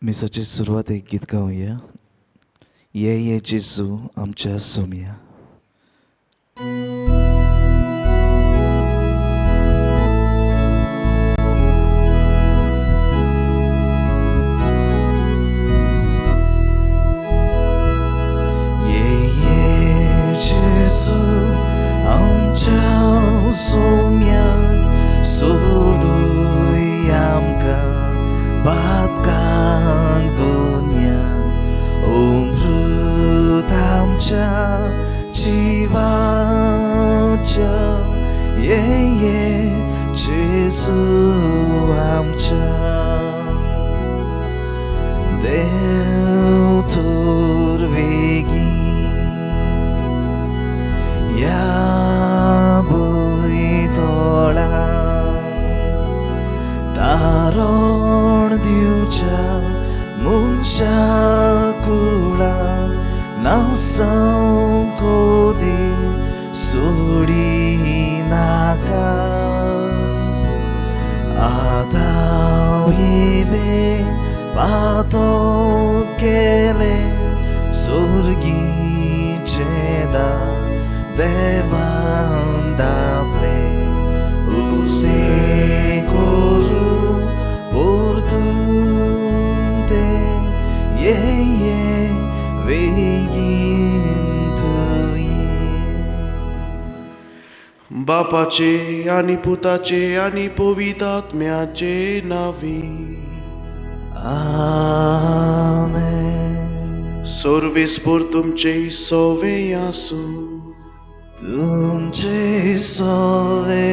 मिसाची सुरवात एक गीत गाऊया. ये जेजू आमच्या सोमिया. ये जेजू आमच्या सोमिया सोडूय आमकां बातकांक दुनिया अमृत आमच्या जिवाच्या ये जेजू आमच्या देव तूर वेगी या बुयतोळा तारण दिवच्या मनशाकुळा नासांव कोदी सोडी नाका आदाव येवे पातो केले सोर्गीचे देवान दापले उस्ते कोरू portunte ye बापाचे आणि पुताचे आणि पवित्रात्म्याचे नावी आमेन. सर्वेस्पर तुमचे सवे आसू. तुमचे सवे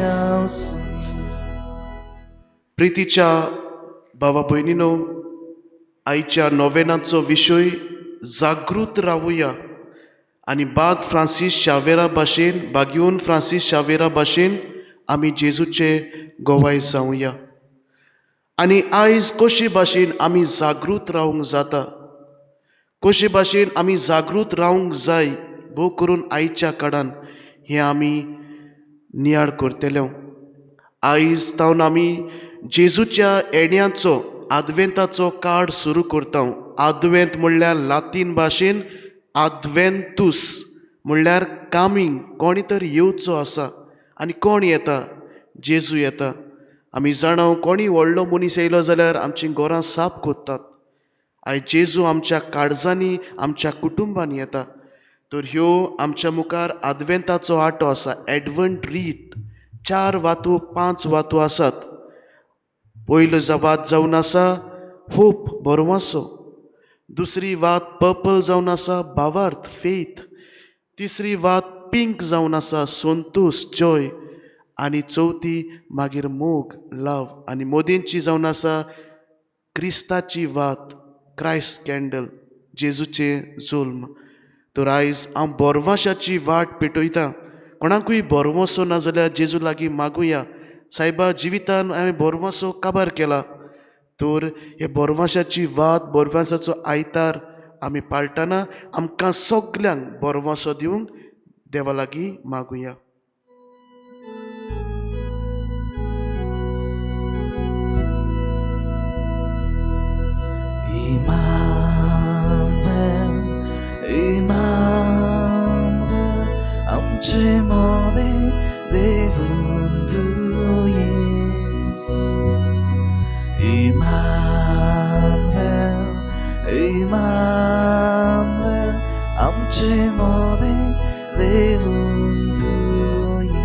आसू. प्रितीच्या भावा भयणीनो, आयच्या नोवेनाचो विशय जागृत रावुया आनी बाग फ्रांसीस शावेरा भाशेन बागयोन फ्रांसीस शावेरा भाशेन आमी जेजूचे गोवाय जावया. आनी आयज कशे भाशेन आमी जागृत रावंक जाता, कशे भाशेन आमी जागृत रावंक जाय, भोव करून आयच्या काळान हें आमी नियाळ करतले. आयज तावन आमी जेजूच्या येण्याचो आदवेंताचो काळ सुरू करता. आदवेंत म्हणल्यार लातीन भाशेन आदवेंतूस म्हणल्यार कामींग, कोणी तर येवचो आसा. आनी कोण येता? जेजू येता. आमी जाणा कोणी व्हडलो मनीस येयलो जाल्यार आमचीं घरां साफ कोत्तात. आयज जेजू आमच्या काळजांनी आमच्या कुटुंबांनी येता. तर ह्यो आमच्या मुखार आदवेंताचो आटो आसा, एडवंट रीत. 4 वातो 5 वातो आसात. पयलो वात जावन आसा होप, बरवासो. दुसरी वात पर्पल जावन आसा भावार्थ, फेथ. तिसरी वात पिंक जावन आसा संतोष, जॉय. आनी चवथी मागीर मोग, लव. आनी मोदींची जावन आसा क्रिस्ताची वात, क्रायस्ट कॅन्डल, जेजूचें जुल्म. तर आयज हांव बोरवाशाची वाट पेटयतां. कोणाकूय बोरवोसो ना जाल्यार जेजू लागीं मागुया, सायबा जिवितान हांवें बोरवोसो काबार केला. तर हे बोरवाशाची वात, बोरवासाचो आयतार आमी पाळटना आमकां सगल्यांक बोरवासो दिवंक देवा लागीं मागुया. Emmanuel, Emmanuel, आमचे मोदे देवून तुये. Emmanuel, Emmanuel, आमचे मोदे देवून तुये.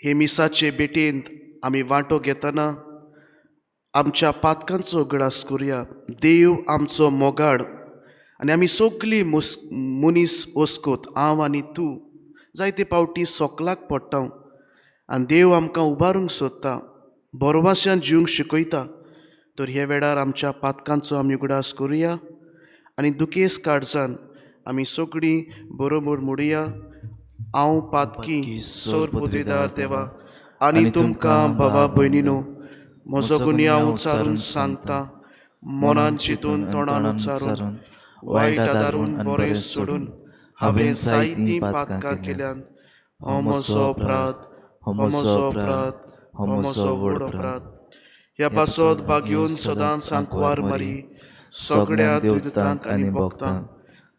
हे मिसाचे बेटेंत आमी वांटो घेतना आमच्या पातकांचो गडास करुया. देव आमचो मोगाड आनी आमी सगळीं मनीस वस्कोत, हांव आनी तूं जायते पावटी सोकलाक पडटा. आनी देव आमकां उबारूंक सोदता, बोरवाशान जिवंक शिकयता. तर हे वेळार आमच्या पातकांचो आमी उगडास करुया आनी दुखेस्त काळजान आमी सगळीं बरोबर म्हणुया. हांव पातकी सोर पदवीदार देवा आनी तुमकां भावा भयणीनो, म्हजो गुन्यांव उच्चारून सांगता, मनान चिंतून तोंडान उच्चारून वायट आदारून बरें सोडून हांवें जायतीं पातकां केल्यान हो म्हजो अपराध, हो म्हजो अपराध, हो म्हजो व्हड अपराध. ह्या पासत बागेवन सदांच सांकवार मारी सगळ्या दुयेंतांक आनी भक्तांक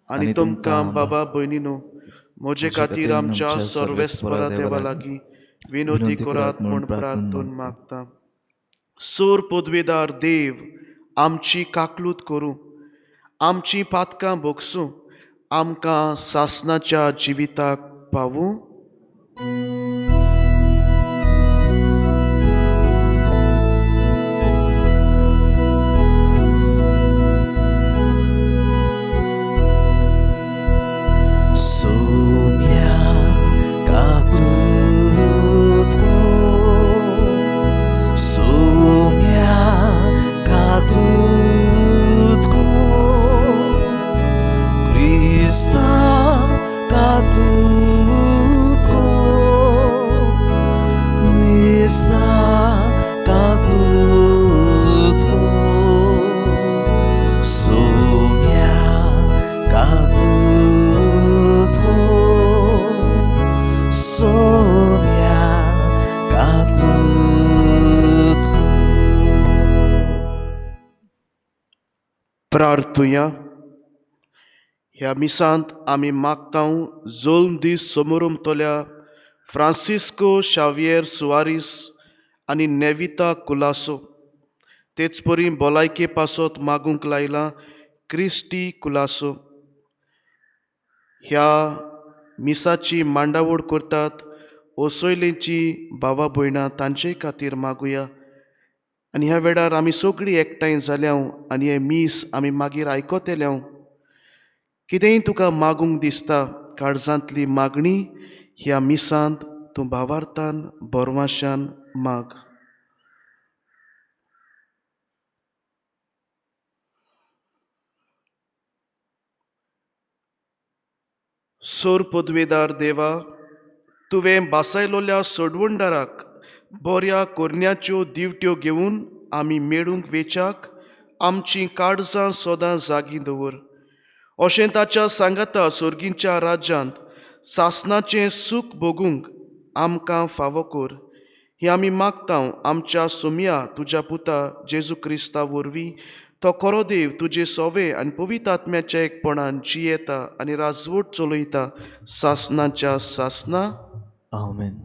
आनी तुमकां बाबा भयणीनो म्हजे खातीर आमच्या सर्वेस्परा देवा लागीं विनोदी करात म्हूण प्रार्थून मागता. सोर पदवेदार देव आमची काकलूत करूं, आमची पातकां भोगसूं, आमकां सासणाच्या जिविताक पावूं. Sumia kaklutku, sumia kaklutku, Krista kaklutku, Krista kaklutku, sumia kaklutku, sumia kaklutku. प्रार्थुया. ह्या मिसांत आमी मागतां जोल्म दीस समोरुमतल्या फ्रांसिस्को शावियर सुवारीस आनी नेविता कुलासो तेच परी भलायके पासत मागूंक लायला क्रिस्टी कुलासो. ह्या मिसाची मांडावळ करतात ओसोयलेची भावा भयणां तांचे खातीर मागुया. आनी ह्या वेळार आमी सगळीं एकठांय जाल्यां आनी हे मीस आमी मागीर आयकोतेल्यां. कितेंय तुका मागूंक दिसता काळजांतली मागणी ह्या मिसांत तूं भावार्थान बोरवाशान माग. सोर पदवेदार देवा, तुवें बासायलोल्या सोडवणदाराक बऱ्या कोरन्याच्यो दिवट्यो घेवन आमी मेळूंक वेचाक आमचीं काळजां सदां जागीं दवर. अशें ताच्या सांगाता सर्गींच्या राज्यांत सासणाचें सूख भोगूंक आमकां फावो कर. ही आमी मागतां आमच्या सुमया तुज्या पुता जेजू क्रिस्ता वरवीं. तो खरो देव तुजे सोवे आनी पवित्र आत्म्याच्या एकपणान जियेता आनी राजवट चलयता सासणाच्या सासना. Amen.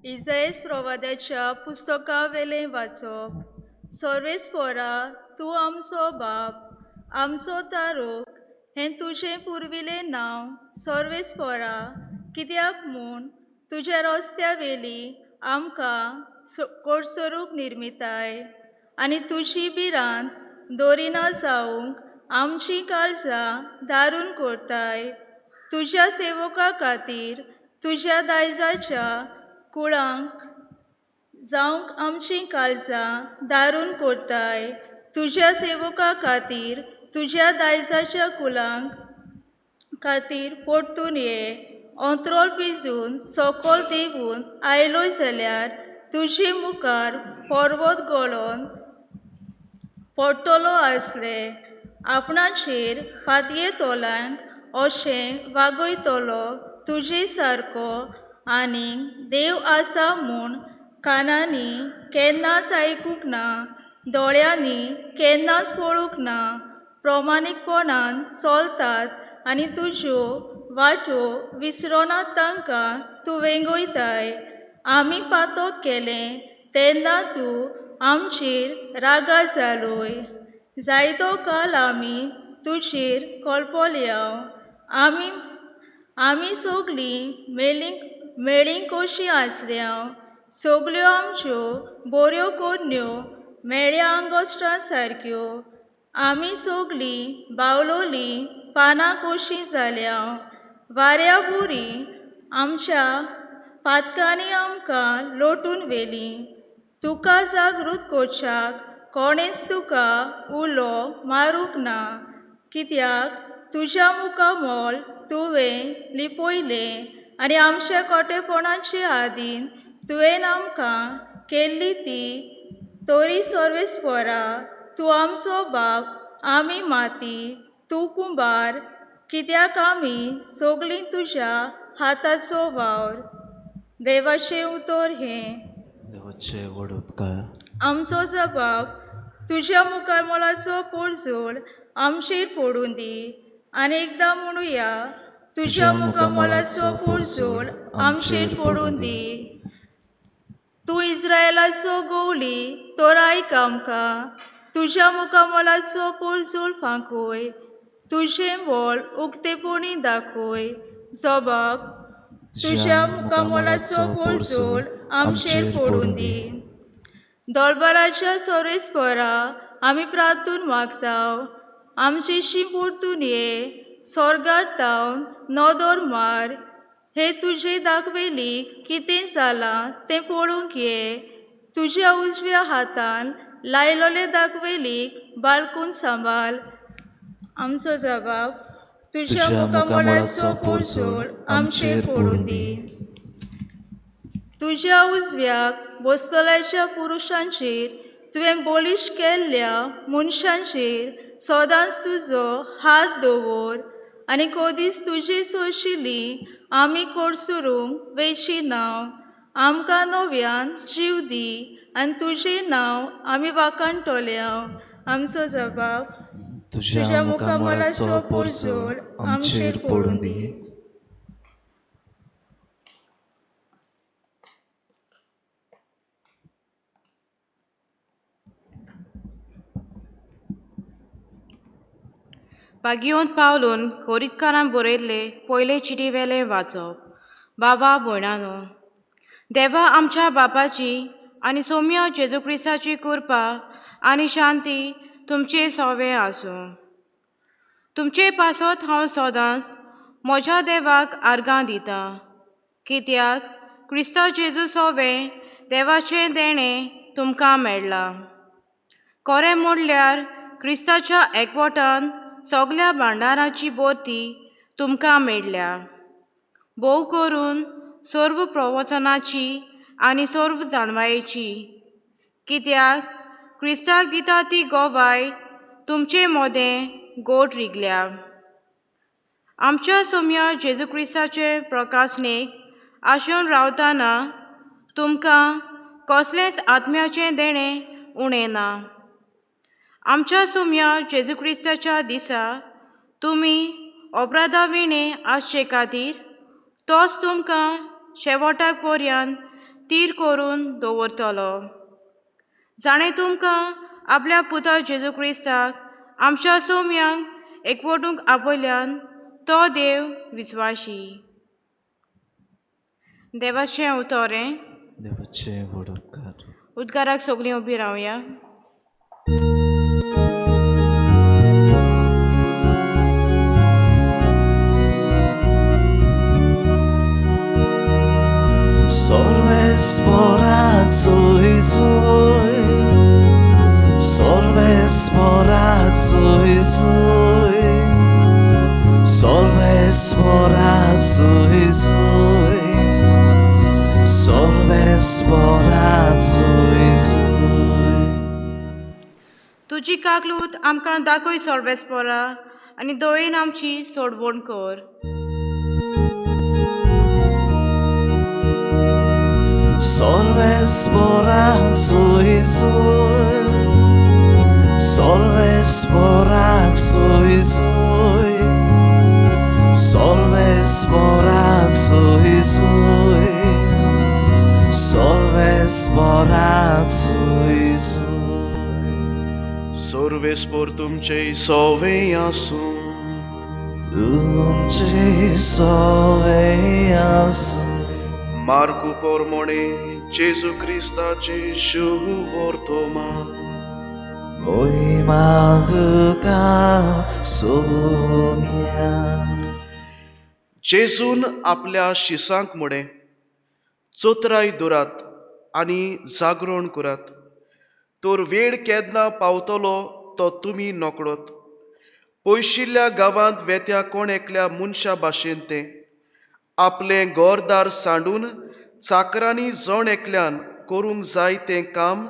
इजायस प्रवाद्याच्या पुस्तका वेलें वाचप. सर्वेस्परा तूं आमचो बाप, आमचो तारोक हें तुजें पुर्विलें नांव सर्वेस्परा कित्याक म्हूण तुज्या रस्त्या वेली आमकां कोडसरूंक निर्मिताय आनी तुजी बिरांत दोरिना जावंक आमचीं काळजां दारून करताय. तुज्या सेवका खातीर तुज्या दायजाच्या कुळांक जावंक आमचीं काळजां दारून करताय. तुज्या सेवका खातीर तुज्या दायजाच्या कुळांक खातीर परतून ये. अंत्रोल पिजून सकल देवून आयलोय जाल्यार तुजे मुखार पर्वत गळोन पडटलो आसले. आपणाचेर फातये तोलांक अशें वागयतलो तुजे सारको आनीक देव आसा म्हूण कानांनी केन्नाच आयकूंक ना, दोळ्यांनी केन्नाच पळोवंक ना. प्रमाणीकपणान चलतात आनी तुज्यो वाटो विसरोनात तांकां तूं वेंगयताय. आमी पातक केलें तेन्ना तूं आमचेर रागा जालोय. जायतो काल आमी तुजेर कळपल्या. आमी सगळीं मेळीं कशीं आसल्या. सगल्यो आमच्यो बऱ्यो कोन्यो मेळ्या आंगोश्टां सारक्यो. आमी सगळीं बावलोलीं पानां कशीं जाल्या. वाऱ्या बुरी आमच्या पातकांनी आमकां लोटून व्हेलीं. तुका जागृत करच्याक कोणेंच तुका उलो मारूंक ना. कित्याक तुज्या मुखा मोल तुवें लिपयलें आनी आमच्या कोटेपणाचे आदीन तुवें आमकां केल्ली ती तोरी सर्वेस्परा तूं आमचो बाप, आमी माती, तूं कुंभार, कित्याक आमी सोगलीं तुज्या हाताचो वावर. देवाचें उतर हें: देवाचे व्हड उपकार. आमचो जबाब तुज्या मुखार मोलाचो पोरजोळ आमचेर पडून दी. आनी एकदां म्हणुया, तुज्या मुखार मोलाचो पोरजोळ आमचेर पडून दी. तूं इस्रायेलाचो गवली, तर आयक आमकां. तुज्या मुखार मोलाचो पोरजोळ फांकय. तुजें व्हड उक्तेपणी दाखय. जबाब तुज्या मुखार मोलाचो पोरजोळ आमचेर पडून दी. दरबाराच्या सर्वेस्परा आमी प्रार्थून मागताव. आमचेशी परतून ये, स्वर्गार तावन नदर मार. हे तुजे दाखवेलीक कितें जालां तें पळोवंक ये. तुज्या उजव्या हातान लायलोले दाखवेलीक बाळकून सांबाळ. आमचो जबाब तुज्या मुखार मोलाचो पोरजोळ आमचेर पडून दी. तुज्या उजव्याक बसतल्याच्या पुरुशांचेर तुवें बोलीश केल्ल्या मनशांचेर सदांच तुजो हात दवर. आनी कदींच तुजी सोशिल्ली आमी कोडसुरूंक वेची नाव. आमकां नव्यान जीव दी, आनी तुजें नांव आमी वाखाणटल्या. आमचो जबाब तुज्या मुखार मोलाचो पोरजोळ आमचेर पडून दी. बागयोंत पावलून कोरीतकारान बरयल्ले पयले चिटीवेले वाचप. बाबा भयणानो, देवा आमच्या बापाची आनी सोम्य जेजू क्रिस्ताची कृपा आनी शांती तुमचे सोवे आसूं. तुमचे पासत हांव सदांच म्हज्या देवाक आर्गां दितां, कित्याक क्रिस्तांव जेजू सोवें देवाचें देणें तुमकां मेळ्ळां. खरें म्हणल्यार क्रिस्ताच्या एकवटान सगल्या भांडाराची बोरती तुमकां मेळ्ळ्या. भोव करून सर्व प्रवचनाची आनी सर्व जाणवायेची, कित्याक क्रिस्ताक दिता ती गोवाय तुमचे मोदें गोड रिगल्या. आमच्या सोम्या जेजू क्रिस्ताचे प्रकाशनेक आशेवन रावतना तुमकां कसलेंच आत्म्याचें देणें उणें ना. आमच्या सोम्या जेजू क्रिस्ताच्या दिसा तुमी अपराधाविणे आसचे खातीर तोच तुमकां शेवटाक पर्यंत तीर करून दवरतलो. जाणें तुमकां आपल्या पुता जेजू क्रिस्ताक आमच्या सोम्यांक एकवटूंक आपयल्यान तो देव विस्वाशी. देवाचें उतोरें. देवाचे व्हड उपकार. उद्गाराक सगळीं उबीं रावया. Sorvesporak soy soy, sorvesporak soy soy, sorvesporak soy soy, sorvesporak soy soy. तुजी काकलूत आमकां दाखय सर्वेस्परा आनी दोळेन आमची सोडवण कर. Sorvesporak soy soy, sorvesporak soy soy, sorvesporak soy soy, sorvesporak soy soy. सर्वेस्पोर तुमचे सोवें आसूं. तुमचे सोवे आसूं. मार्कू पोरमोणे जेजू क्रिस्ताचे शुभ वर्तमान. मोहिमा तुका सोम्या. जेजून आपल्या शिसांक मुडें चोतराय दवरात आनी जागरण करात, तर वेळ केन्ना पावतलो तो तुमी नोकळोत. पयशिल्ल्या गांवांत वेत्या कोण एकल्या मनशा भाशेन तें आपलें घरदार सांडून चाकरांनी जण एकल्यान करूंक जाय तें काम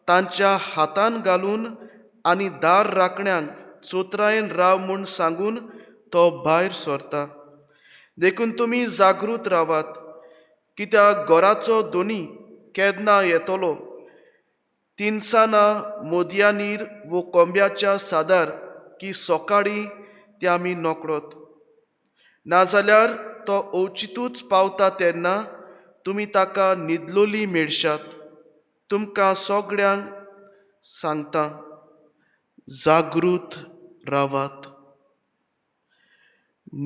तांच्या हातान घालून आनी दार राखण्यांक चोत्रायेन राव म्हूण सांगून तो भायर सरता. देखून तुमी जागृत रावात, कित्याक घराचो दोनी केन्ना येतलो, तिनसाना मोदयांनीर वो कोंब्याच्या सादार की सकाळीं ते आमी नोकळोत. नाजाल्यार तो ओचितूच पावता तेन्ना तुमी ताका न्हिदलोली मेळशात. तुमकां सगळ्यांक सांगता, जागृत रावात.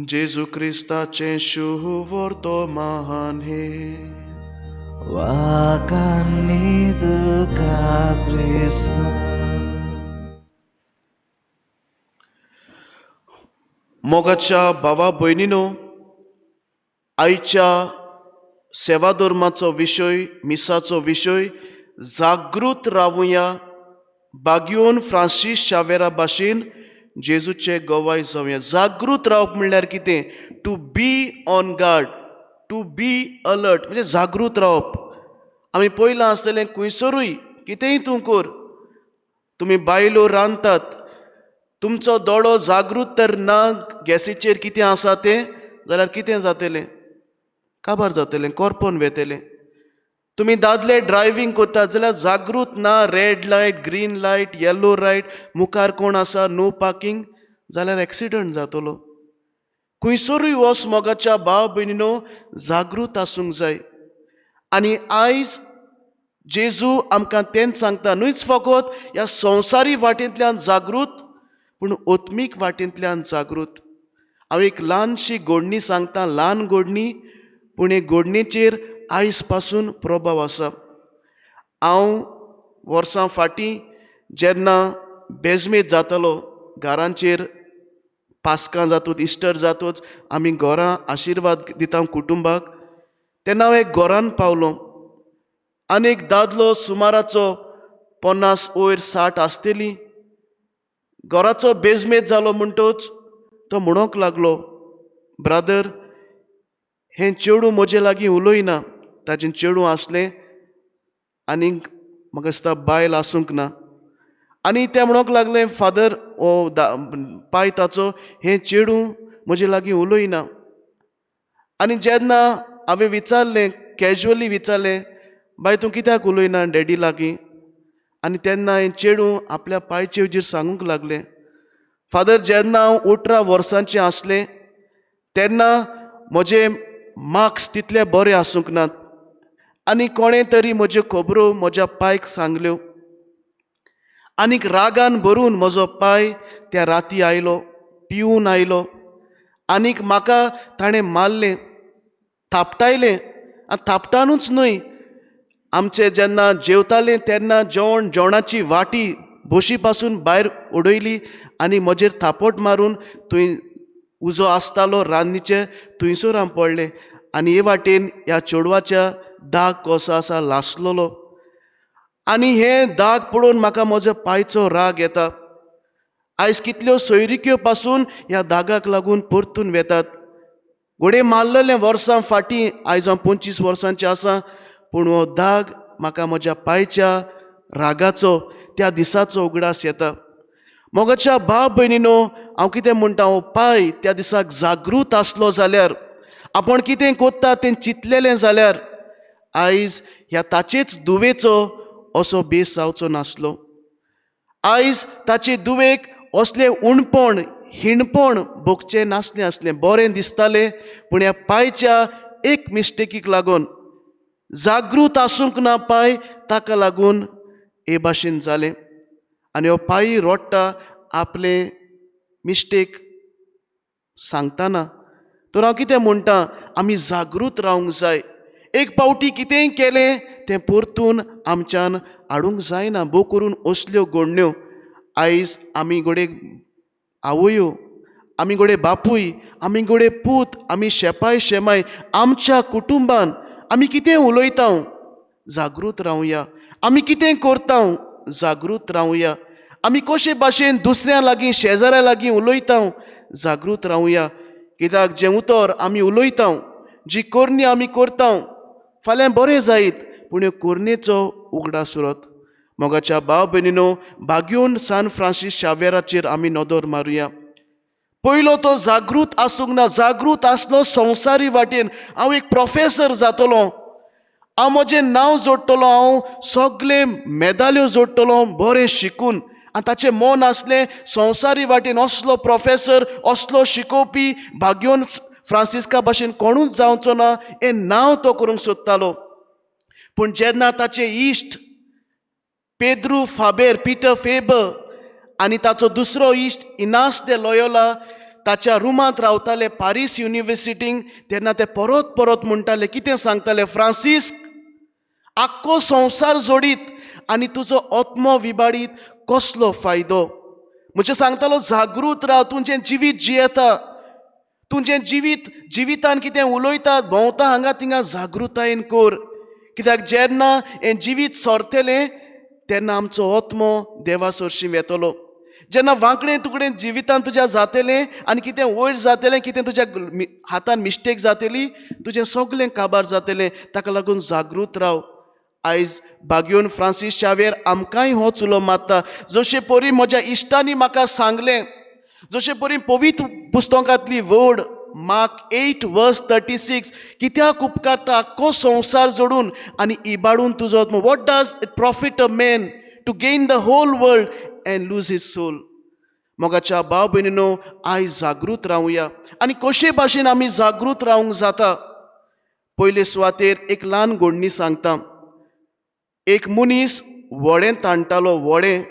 जेजू क्रिस्ताचें शुभ वर्तमान हे वाकांनी तुका क्रिस्त. मोगाच्या भावा भयणीनो, आयच्या सेवा धर्माचो विशय, मिसाचो विशय जागृत रावुया. बागयोन फ्रांसीस शावेरा भाशेन जेजूचे गवाय जावया. जागृत रावप म्हणल्यार कितें? To be on guard, to be alert, म्हणजे जागृत रावप. आमी पयलां आसतलें खंयसरूय कितेंय तूं कर, तुमी बायलो रांदतात, तुमचो दोळो जागृत तर ना गॅसीचेर कितें आसा तें, जाल्यार कितें जातलें? काबार जातलें, करपोन वेतलें. तुमी दादले ड्रायव्हींग करतात जाल्यार जागृत ना, red light, green light, yellow light, मुखार कोण आसा, नो पार्किंग, जाल्यार एक्सिडंट जातलो. खंयसरूय वच मोगाच्या भाव भयणीनो, जागृत आसूंक जाय. आनी आयज जेजू आमकां तेंच सांगता, न्हूच फकत ह्या संवसारी वाटेंतल्यान जागृत, पूण ओत्मीक वाटेंतल्यान जागृत. हांव एक ल्हानशी घोडणी सांगता, ल्हान घोडणी, पूण हे घोडणेचेर आयज पासून प्रभाव आसा. हांव वर्सां फाटीं जेन्ना बेजमेत जातालो, घरांचेर पास्कां जातूच, इस्टर जातूच आमी घरां आशिर्वाद दिता कुटुंबाक, तेन्ना हांव एक घरान पावलो. आनी एक दादलो सुमाराचो 50 वयर 60 आसतली. घराचो बेजमेत जालो म्हणटच तो म्हणोंक लागलो, ब्रादर, हें चेडूं म्हजे लागीं उलोयना. ताचें चेडूं आसलें आनीक म्हाका दिसता बायल आसूंक ना. आनी ते म्हणोंक लागलें, फादर, ओ पाय ताचो, हें चेडूं म्हजे लागीं उलोयना. आनी जेन्ना हांवें विचारलें, कॅज्युअली विचारलें, बाय तूं कित्याक उलोयना डॅडी लागीं? आनी तेन्ना हें चेडूं आपल्या पांयचे हुजीर सांगूंक लागलें, फादर, जेन्ना हांव 18 वर्सांचें आसलें तेन्ना म्हजे मार्क्स तितले बरे आसूंक नात. आनी कोणें तरी म्हज्यो खबरो म्हज्या पायक सांगल्यो. आनीक रागान भरून म्हजो पाय त्या राती आयलो, पिवून आयलो. आनीक म्हाका ताणें मारलें, थापटायलें. आनी थापटानूच न्हय, आमचे जेन्ना जेवतालें तेन्ना जेवणाची वाटी बोशी पासून भायर उडयली आनी म्हजेर थापट मारून थंय उजो आसतालो रान्नीचे थंयसर हांव पडलें. आनी हे वाटेन ह्या चेडवाच्या दाग कसो आसा लासलोलो. आनी हे दाग पळोवन म्हाका म्हज्या पांयचो राग येता. आयज कितल्यो सोयरिक्यो पासून ह्या दागाक लागून परतून वेतात. घोडे मारलेलें वर्सां फाटीं, आयज हांव 25 वर्सांचें आसा, पूण हो दाग म्हाका म्हज्या पांयच्या रागाचो, त्या दिसाचो उगडास येता. मोगाच्या भाव भयणीनो, हांव कितें म्हणटा, हो पांय त्या दिसाक जागृत आसलो जाल्यार, आपण कितें कोत्ता तें चिंतलेलें जाल्यार आयज ह्या ताचेच दुवेचो असो बेस जावचो नासलो. आयज ताचे दुवेक असलें उणपण, हिणपण भोगचें नासलें आसलें. बरें दिसतालें, पूण ह्या पांयच्या एक मिस्टेकीक लागून, जागृत आसूंक ना पांय, ताका लागून हे भाशेन जालें. आनी हो पांय रोडटा आपलें मिस्टेक सांगतना. तर हांव कितें म्हणटा, आमी जागृत रावंक जाय. एक पावटी कितेंय केलें तें परतून आमच्यान हाडूंक जायना. भोव करून असल्यो घडण्यो आयज आमी घोडे आवयो, आमी घोडे बापूय, आमी घोडे पूत, आमी शेपाय शेमाय, आमच्या कुटुंबान आमी कितें उलयता, जागृत रावया. आमी कितें करता, जागृत रावया. आमी कशे भाशेन दुसऱ्यां लागीं, शेजाऱ्या लागीं उलयता, जागृत रावया. कित्याक जें उतर आमी उलयता, जी कोरणी आमी करता, फाल्यां बरें जायत, पूण ह्यो कोरणेचो उगडास उरत. मोगाच्या भाव भयणीनो, बागयोन सान फ्रांसीस शावेराचेर आमी नदर मारुया. पयलो तो जागृत आसूंक ना. जागृत आसलो संवसारी वाटेन. हांव एक प्रोफेसर जातलो, हांव म्हजें नांव जोडटलो, हांव सगळे मेदाल्यो जोडटलो बरें शिकून. आनी ताचें मन आसलें संवसारी वाटेन असलो प्रोफेसर, असलो शिकोवपी बागयोन फ्रांसिस्का भाशेन कोणूच जावचो ना हें नांव तो करूंक सोदतालो. पूण जेन्ना ताचे इश्ट पेद्रू फाबेर, पीटर फेबर आनी ताचो दुसरो इश्ट इनास दे लोयोला ताच्या रुमांत रावताले पारीस युनिवर्सिटींत, तेन्ना ते परत परत म्हणटाले, कितें सांगताले, फ्रांसीस, आख्खो संवसार जोडीत आनी तुजो आत्मो विबाडीत कसलो फायदो. म्हणजे सांगतालो, जागृत राव, तुजें जिवीत जियेता, तुजें जिवितान कितें उलयता, भोंवता हांगा थिंगा, जागृतायेन कोर. कित्याक जेन्ना हें जिवीत सोरतलें तेन्ना आमचो आत्मो देवा सरशी वेतलो. जेन्ना वांकडें तुकडें जिवितान तुज्या जातलें आनी कितें वयर जातलें, कितें तुज्या हातान मिस्टेक जातली, तुजें सगळें काबार जातलें. ताका लागून जागृत राव. आयज बागयोन फ्रांसीस शावेर आमकांय होच उलो मारता. जशें परी म्हज्या इश्टांनी म्हाका सांगलें, जशें परी पवित्र पुस्तकांतली वड मार्क 8:36, कित्याक उपकारता आख्खो संवसार जोडून आनी इबाडून तुजो आत्मो. What does it profit a man to gain the whole world and lose his soul. मोगाच्या भाव भयणीनो, आयज जागृत रावया. आनी कशे भाशेन आमी जागृत रावंक जाता? पयले सुवातेर एक ल्हान घडणी सांगता. एक मनीस व्हडें ताणटालो, व्हडें,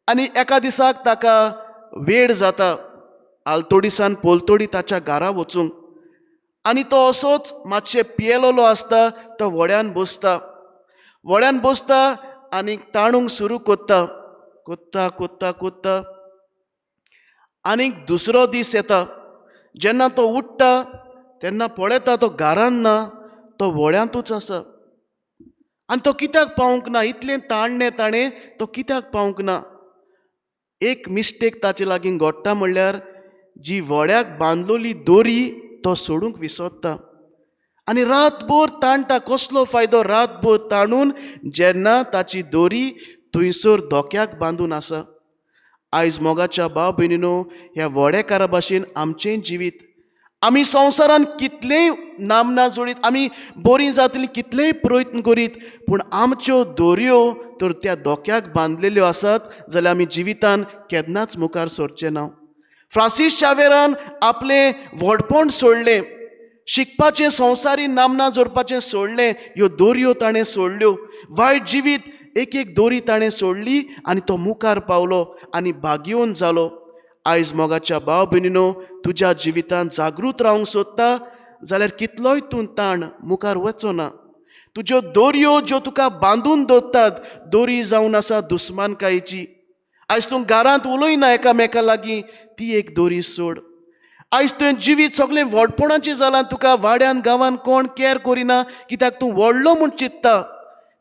आनी एका दिसाक ताका वेळ जाता आलतोडीसान पोलतोडी ताच्या घरा वचूंक. आनी तो असोच मातशें पियेलोलो आसता, तो व्हड्यान बसता आनी ताणूंक सुरू कोत्ता. आनीक दुसरो दीस येता. जेन्ना तो उठ्ठा तेन्ना पळयता तो घरान ना, तो व्हड्यांतूच आसा. आनी तो कित्याक पावूंक ना? इतलें ताणलें ताणें, तो कित्याक पावूंक ना? एक मिस्टेक ताचे लागीं घडटा, म्हणल्यार जी व्हड्याक बांदलोली दोरी तो सोडूंक विसरता. आनी रातभर ताणटा. कसलो फायदो? रातभर ताणून जेन्ना ताची दोरी थंयसर धोक्याक बांदून आसा. आयज मोगाच्या भाव भयणीनो, ह्या व्हडेकारा भाशेन आमचें जिवीत. आमी संवसारान कितलेंय नामना जोडीत, आमी बरीं जातलीं कितलेंय प्रयत्न करीत, पूण आमच्यो दोरयो तर त्या धोक्याक बांदलेल्यो आसात जाल्यार आमी जिवितान केन्नाच मुखार सरचे ना. फ्रांसीस शावेरान आपलें व्हडपण सोडलें, शिकपाचें, संवसारी नामना जोडपाचें सोडलें. ह्यो दोरयो ताणें सोडल्यो. वायट जिवीत एक दोरी ताणें सोडली आनी तो मुखार पावलो आनी बागयोन जालो. आयज मोगाच्या भाव भयणीनो, तुज्या जिवितान जागृत रावंक सोदता जाल्यार कितलोय तूं ताण मुखार वचो ना. तुज्यो दोरयो ज्यो तुका बांदून दवरतात, दोरी जावन आसा दुस्मानकायेची. आयज तूं घरांत उलयना एकामेका लागीं, ती एक दोरी सोड. आयज तुवें जिवीत सगळें व्हडपणाचें जालां, तुका वाड्यान गांवान कोण कॅर करिना, कित्याक तूं व्हडलो म्हूण चिंत्ता,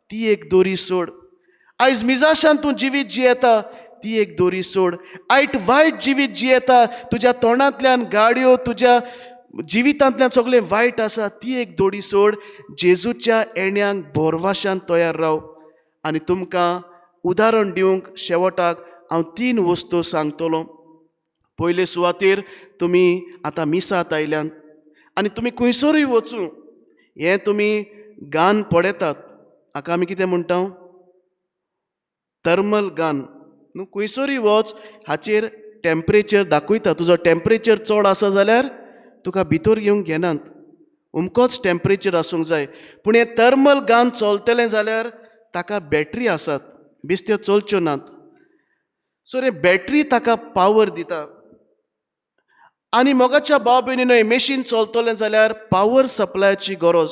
ती एक दोरी सोड. आयज मिजाशान तूं जिवीत जियेता, ती एक दोरी सोड. वायट जिवीत जियेता, तुज्या तोंडांतल्यान गाडयो, तुज्या जिवितांतल्यान सगळें वायट आसा, ती एक दोरी सोड. जेजूच्या येण्याक बोरवाशान तयार राव. आनी तुमकां उदाहरण दिवंक शेवटाक हांव 3 वस्तू सांगतलो. पयले सुवातेर तुमी आतां मिसांत आयल्यान आनी तुमी खंयसरूय वचूं, हें तुमी गान पळयतात. हाका आमी कितें म्हणटा? थर्मल गान. न्हू, खंयसरूय वच, हाचेर टेम्परेचर दाखयता. तुजो टेम्परेचर चड आसा जाल्यार तुका भितर घेवंक घेनात, उमकोच टेम्परेचर आसूंक जाय. पूण हें थर्मल गान चलतलें जाल्यार ताका बॅटरी आसात, बिस्त्यो चलच्यो नात. सो रे बॅटरी ताका पावर दिता. आनी मोगाच्या भाव भयणीनो, हें मेशीन चलतलें जाल्यार पावर सप्लायाची गरज.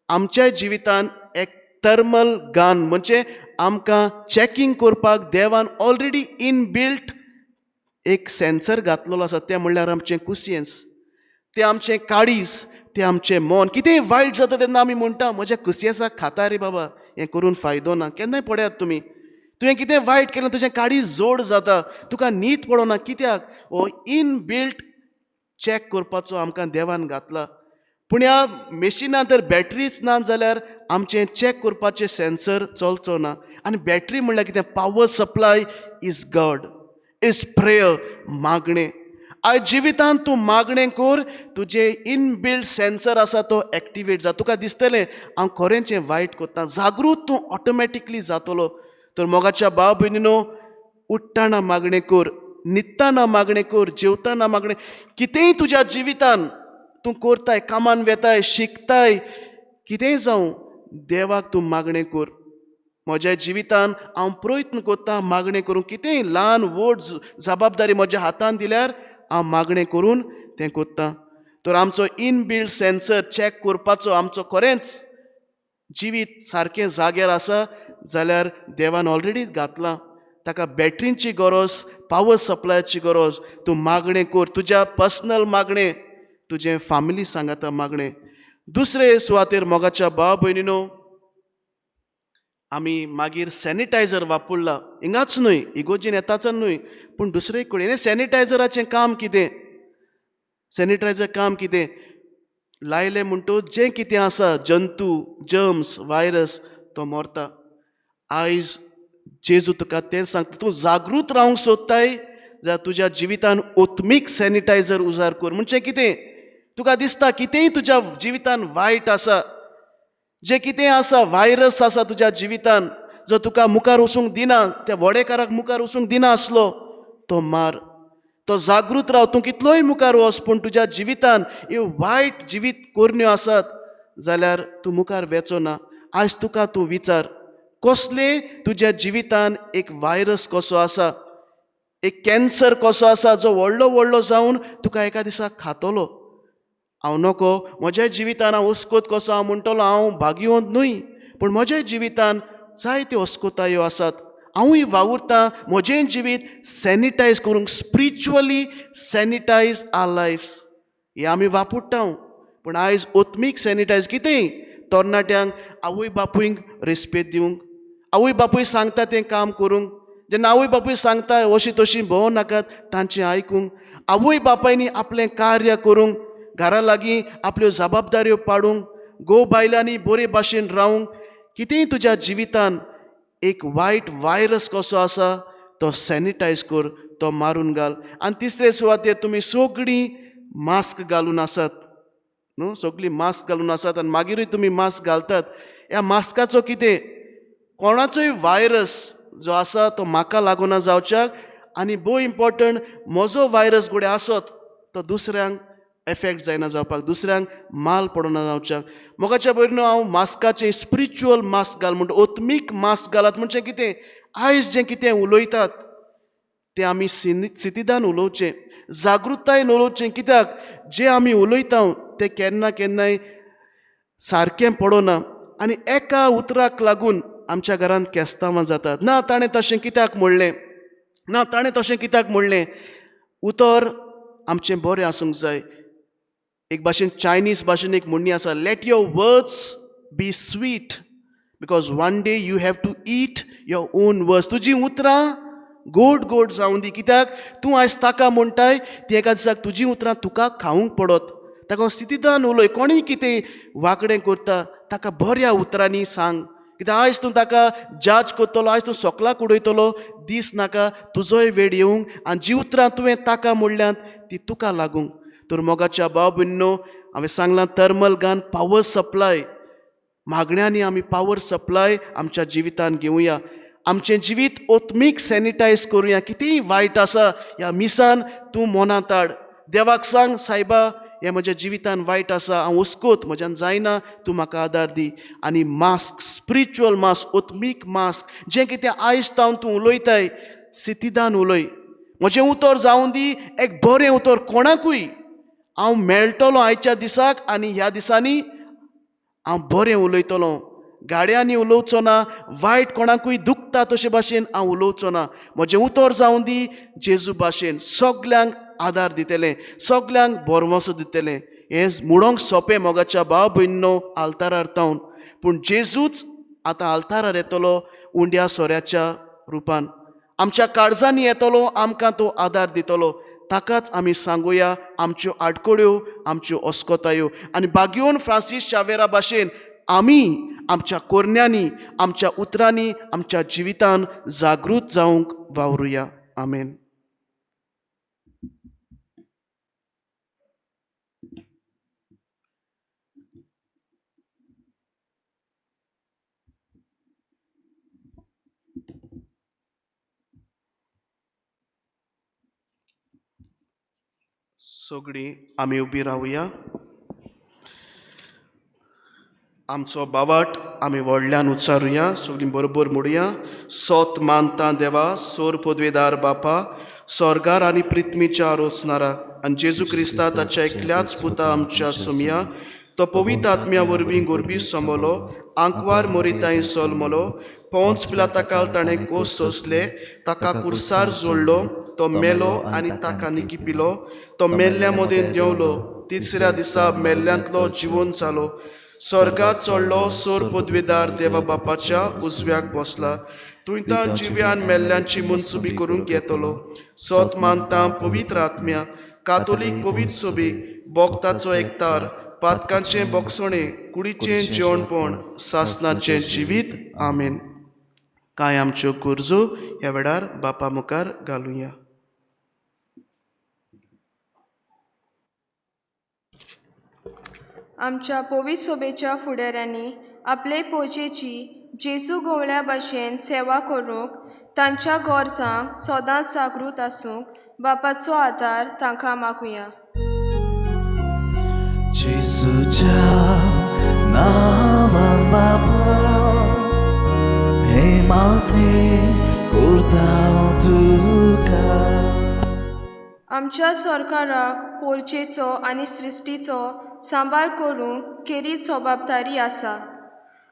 आमच्या जिवितान एक थर्मल गान म्हणजे आमकां चॅकींग करपाक देवान ऑलरेडी इनबिल्ट एक सेन्सर घातलेलो आसा. तें म्हणल्यार आमचें कुसियन्स, तें आमचें काळीज, तें आमचें मन. कितेंय वायट जाता तेन्ना आमी म्हणटा, म्हज्या कुसियन्साक खाता रे बाबा, हें करून फायदो ना. केन्नाय पळयात तुमी, तुवें कितें वायट केलें तुजें काळीज जोड जाता, तुका न्हीद पडना. कित्याक? हो इनबिल्ट चॅक करपाचो आमकां देवान घातला. पूण ह्या मेशिनान तर बॅटरीच ना जाल्यार आमचें चॅक करपाचें सेन्सर चलचो ना. आनी बॅटरी म्हणल्यार कितें power supply is God is prayer मागणें आयज जिवितांत तूं मागणें कर तुजें इनबिल्ड सेन्सर आसा तो एक्टिवेट जा तुका दिसतलें हांव खरेंच हें वायट कोत्ता जागृत तूं ऑटोमॅटिकली जातलो तर मोगाच्या भाव भयणीनो उठ्ठाना मागणें कर न्हिदताना मागणें कर जेवताना मागणें कितेंय तुज्या जिवितांत तूं करताय कामान वेताय शिकताय कितेंय जावं देवाक तूं मागणें कर म्हज्या जिवितांत हांव प्रयत्न कोत्ता मागणें करूं कितेंय ल्हान व्हड जबाबदारी म्हज्या हातांत दिल्यार हांव मागणें करून तें कोत्ता तर आमचो इनबिल्ड सेन्सर चॅक करपाचो आमचो खरेंच जिवीत सारकें जाग्यार आसा जाल्यार देवान ऑलरेडी घातलां ताका बॅटरींची गरज पावर सप्लायाची गरज तूं मागणें कर तुज्या पर्सनल मागणें तुजें फॅमिली सांगाता मागणें दुसरे सुवातेर मोगाच्या भाव भयणीनो आमी मागीर सॅनिटायझर वापरला हिंगाच न्हय इगोजीन येताच न्हय पूण दुसरे कडेन सॅनिटायझराचें काम कितें सॅनिटायझर काम कितें लायलें म्हणटूच जें कितें आसा जंतू जर्म्स वायरस तो मरता आयज जेजू तुका तें सांगता तूं जागृत रावंक सोदताय जाल्यार तुज्या जिवितांत ओत्मीक सॅनिटायझर उजार कर म्हणजे कितें तुका दिसता कितेंय तुज्या जिवितांत वायट आसा जें कितें आसा वायरस आसा तुज्या जिवितांत जो तुका मुखार वचूंक दिना त्या वडेकाराक मुखार वचूंक दिना आसलो तो मार तो जागृत राव तूं कितलोय मुखार वच पूण तुज्या जिवितांत ह्यो वायट जिवीत कोरण्यो आसात जाल्यार तूं मुखार वेचो ना आयज तुका तूं विचार कसले तुज्या जिवितांत एक वायरस कसो आसा एक कॅन्सर कसो आसा जो व्हडलो व्हडलो जावन तुका एका दिसाक खातलो हांव नको म्हज्या जिवितांत हांव हुस्कोत कसो हांव म्हणटलो हांव भाग्यवंत न्हय पूण म्हज्या जिवितांत जायत्यो हुस्कोतायो आसात हांवूय वावुरतां म्हजें जिवीत सॅनिटायज करूंक स्पिरिच्युअली सॅनिटायज आवर लायफ्स हें आमी वापरता पूण आयज ओत्मीक सॅनिटायज कितें तरणाट्यांक आवय बापूयक रेस्पेद दिवंक आवय बापूय सांगता तें काम करूंक जेन्ना आवय बापूय सांगता अशी तशी भोंव नाकात तांचें आयकूंक आवय बापायनी आपलें कार्य करूंक घरा लागीं आपल्यो जबाबदाऱ्यो पाडूंक घोव बायलांनी बरे भाशेन रावंक कितेंय तुज्या जिवितांत एक वायट वायरस कसो आसा तो सॅनिटायज कर तो मारून घाल आनी तिसरे सुवातेर तुमी सगळीं मास्क घालून आसात न्हू सगळीं मास्क घालून आसात आनी मागीरूय तुमी मास्क घालतात ह्या मास्काचो कितें कोणाचोय वायरस जो आसा तो म्हाका लागून जावच्याक आनी भोव इम्पॉर्टंट म्हजो वायरस घोडे आसत तो दुसऱ्यांक एफेक्ट जायना जावपाक दुसऱ्यांक माल पडना जावच्याक मोगाच्या भयणीनो हांव मास्काचें स्पिरिच्युअल मास्क घाल म्हणटा ओत्मीक मास्क घालात म्हणजे कितें आयज जें कितें उलयतात तें आमी स्थितीदान उलोवचें जागृतायेन उलोवचें कित्याक जें आमी उलयता तें केन्ना केन्नाय सारकें पडना आनी एका उतराक लागून आमच्या घरांत केस्तांवां जातात ना ताणें तशें कित्याक म्हणलें ना ताणें तशें कित्याक म्हणलें उतर आमचें बरें आसूंक जाय एक भाशेन चायनीज भाशेन एक म्हणणी आसा let your words be sweet because one day you have to eat your own words तुजीं उतरां गोड गोड जावं दी कित्याक तूं आयज ताका म्हणटाय ती एका दिसाक तुजीं उतरां तुका खावंक पडत ताका स्थितीदान उलय कोणीय कितें वांकडें करता ताका बऱ्या उतरांनी सांग कित्याक आयज तूं ताका जज करतलो आयज तूं सोकलाक उडयतलो दीस नाका तुजोय वेळ येवंक आनी जीं उतरां तुवें ताका म्हणल्यात ती तुका लागूंक तर मोगाच्या भाव भयणीनो हांवें सांगलां थर्मल गन पावर सप्लाय मागण्यांनी आमी पावर सप्लाय आमच्या जिवितांत घेवया आमचें जिवीत ओत्मीक सॅनिटायज करुया कितेंय वायट आसा ह्या मिसान तूं मनांत हाड देवाक सांग सायबा हें म्हज्या जिवितांत वायट आसा हांव हुस्कोत म्हज्यान जायना तूं म्हाका आदार दी आनी मास्क स्पिरिच्युअल मास्क ओत्मीक मास्क जें कितें आयज तावन तूं उलयताय स्थितीदान उलय म्हजें उतर जावं दी एक बरें उतर कोणाकूय हांव मेळटलो आयच्या दिसाक आनी ह्या दिसांनी हांव बरें उलयतलो गाड्यांनी उलोवचो ना वायट कोणाकूय दुखता तशे भाशेन हांव उलोवचो ना म्हजें उतर जावं दी जेजू भाशेन सगल्यांक आदार दितलें सगल्यांक बोरवोसो दितलें हें म्हणोंक सोंपें मोगाच्या भाव भयणीनो आल्तारार तावन पूण जेजूच आतां आल्तारार येतलो उंड्या सोऱ्याच्या रुपान आमच्या काळजांनी येतलो आमकां तो आदार दितलो ताकाच आमी सांगुया आमच्यो आडकोड्यो आमच्यो अस्कोतायो आनी बागयोन फ्रांसीस शावेरा भाशेन आमी आमच्या कोरण्यांनी, आमच्या उतरांनी, आमच्या जिवितान जागृत जावंक वावरुया. आमेन. सगळीं आमी उबी रावया. आमचो बावाट आमी व्हडल्यान उच्चारुया. सगळीं बरोबर म्हणुया. सोत मानता देवा, सोर पदवेदार बापा, स्वर्गार आनी पृथ्वीच्या रोचणारा, आनी जेजू क्रिस्ता ताच्या एकल्याच पुता आमच्या सुमया, तो पवित्र आत्म्या वरवीं गोरबी समलो, आंकवार मोरिताय सोलमलो, पोंच पिलाताकाल ताणें कोस सोंसले, ताका कुर्सार जोडलो, तो मेलो आनी ताका निकिपिलो, तो मेल्ल्या मदें देंवलो, तिसऱ्या दिसा मेल्ल्यांतलो जिवोन जालो, स्वर्गात चडलो, सोर पदवेदार देवा बापाच्या उजव्याक बसला, तुयतां जिव्यान मेल्ल्यांची मुनसुबी करूंक येतलो. सोत मानता पवित्र आत्म्या, कातोलीक पवित्र सोबी, बोगताचो एकतार, पातकांचें बोगसणें, कुडीचें जेवणपण, सासणाचें जिवीत. आमेन. कांय आमच्यो गरजो ह्या वेळार बापा मुखार घालुया. आमच्या पवित्र सोबेच्या फुडाऱ्यांनी आपले पोजेची जेजू गवळ्या भाशेन सेवा करूंक, तांच्या गोरजांक सदांच जागृत आसूंक बापाचो आदार तांकां मागुया. जेजूच्या नांवान बापा, हे मागणे करता हांव तुका. आमच्या सरकाराक पोरचेचो आनी सृश्टीचो सांबाळ करूंक केरी जबाबदारी आसा.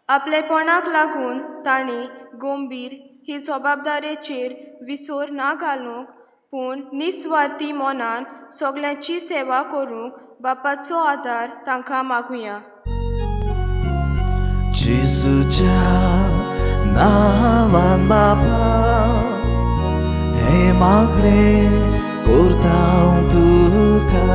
आपलेपणाक लागून तांणी गंभीर ही जबाबदारेचेर विसर ना घालूंक, पूण निस्वार्थी मनान सगळ्यांची सेवा करूंक बापाचो आदार तांकां मागुया. जेजूच्या नांवान बापा, हे मागणे करता हांव तुका.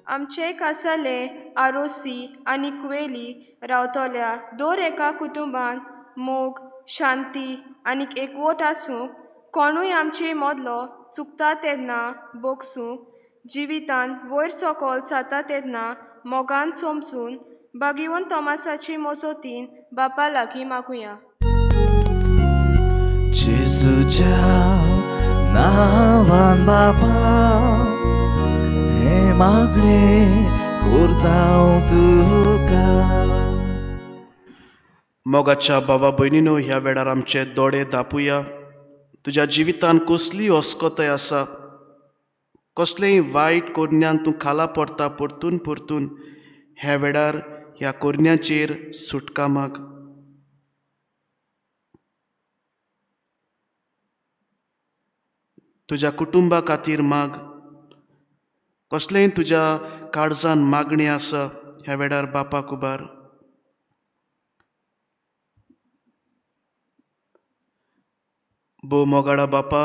आमचे कासाले आरोसी आनी कुवेली रावतल्या दर एका कुटुंबान मोग, शांती आनी एकवट आसूंक, कोणूय आमचे मदलो चुकता तेन्ना बोगसूंक, जिवितान वयर सकयल जाता तेन्ना मोगान समजून भागिवन तोमासाची मजतीन बापा लागीं मागुया. जेजूच्या नांवान बापा, हे मागणे करता हांव तुका. मोगाच्या बाबा भयणीनो, ह्या वेळार आमचे दोळे धापुया. तुज्या जिवितान कसली अस्कोताय आसा, कसलेय वायट कोरण्यांत तूं खाला पडटा परतून परतून, ह्या वेळार ह्या कोरण्यांचेर सुटका माग. तुज्या कुटुंबा खातीर माग. कसलेय तुज्या काळजान मागणी आसा, ह्या वेळार बापाक उबार. भोव मोगाडा बापा,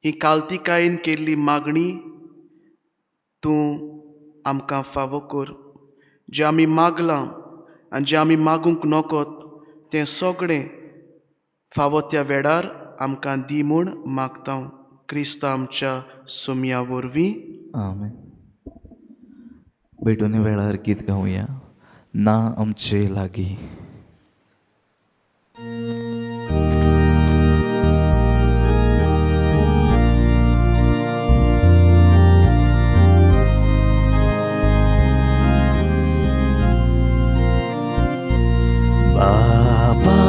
ही कालतिकायेन केल्ली मागणी तूं आमकां फावो कर. जें आमी मागलां आनी जें आमी मागूंक नकोत, तें सगळें फावो त्या वेळार आमकां दी म्हूण मागता. क्रिस्ता आमच्या सुमया वरवीं. आमेन. भेटून वेळार गीत गावया. ना आमचे लागीं. बाबा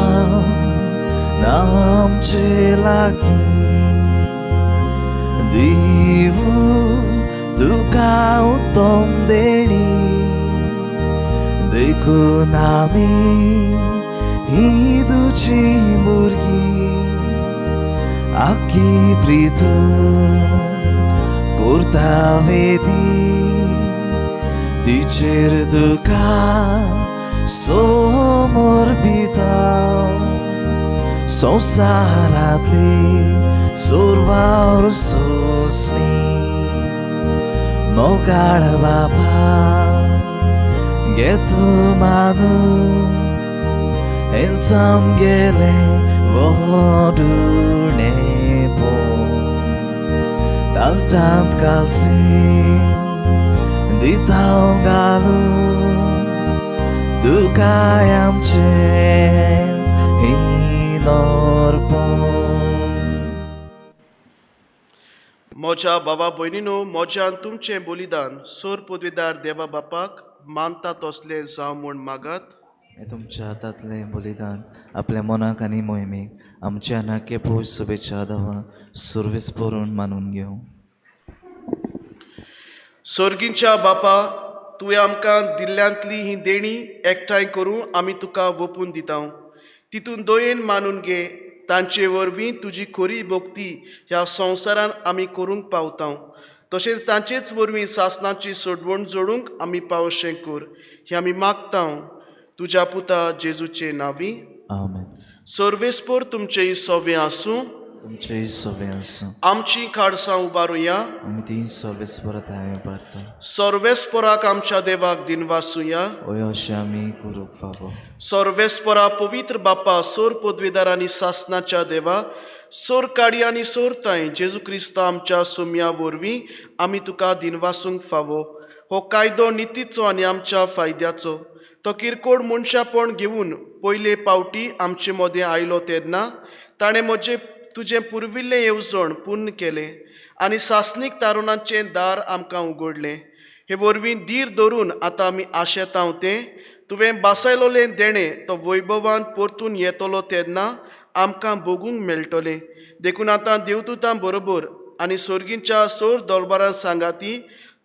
ना आमचे लागीं, दिवू तुका उत्तम देणी, देखून आमी ही तुजी भुरगीं, आख्खी प्रीत करता वेदी, तिचेर तुका समोर भिताव. संवसारांतली सोरवार सोंसणी मोगाळ बापा, 예투만은 엔삼게레 워두네보 달탄 갈신 디타가루 두카얌 첸스 히너폰 म्हज्या भावा भयणीनो म्हज्यान तुमचें बलिदान सोर पदवीदार देवा बापाक मानता तसलें जावं म्हूण मागात हे तुमच्या हातांतलें बलिदान आपल्या मनाक आनी मोहिमेक आमच्या नाके पोस शुभेच्छा दावा सुरवेस परून मानून घेवं सर्गींच्या बापा तुवें आमकां दिल्ल्यांतली ही देणी एकठांय करूं आमी तुका वपून दिता तितून दोयेन मानून घे तांचे वरवीं तुजी खरी भक्ती ह्या संवसारान आमी करूंक पावता तशेंच तांचेच वरवीं सासणाची सोडवण जोडूंक आमी पावशें कर हें आमी मागता तुज्या पुता जेजूचे नांवी आमेन सर्वेस्पर तुमचें सवें आसूं तुमचे सवें आसूं आमची खाडसां उबारुया आमी ती सर्वेस परत हांवें पारता सर्वेस्पराक आमच्या देवाक दिनवासुया ओय अशें आमी करूंक फावो सर्वेस्परा पवित्र बापा सोर पदवीदार आनी सासणाच्या देवा सोर काडी आनी सोर ताई जेजू क्रिस्त आमच्या सुम्या वरवीं आमी तुका दिनवासूंक फावो हो कायदो नितीचो आनी आमच्या फायद्याचो तो किरकोळ मनशापण घेवन पयले पावटी आमचे मदें आयलो तेन्ना ताणें म्हजें तुजें पुर्विल्लें येवजण पूर्ण केलें आनी सासणीक तारुणाचें दार आमकां उगडलें हे वरवीं धीर धरून आतां आमी आशेतांव तें तुवें बासायलोलें देणें तो वैभवान परतून येतलो तेन्ना आमकां भोगूंक मेळटलें देखून आतां देवदूतां बरोबर आनी सर्गींच्या सोर दरबारां सांगाती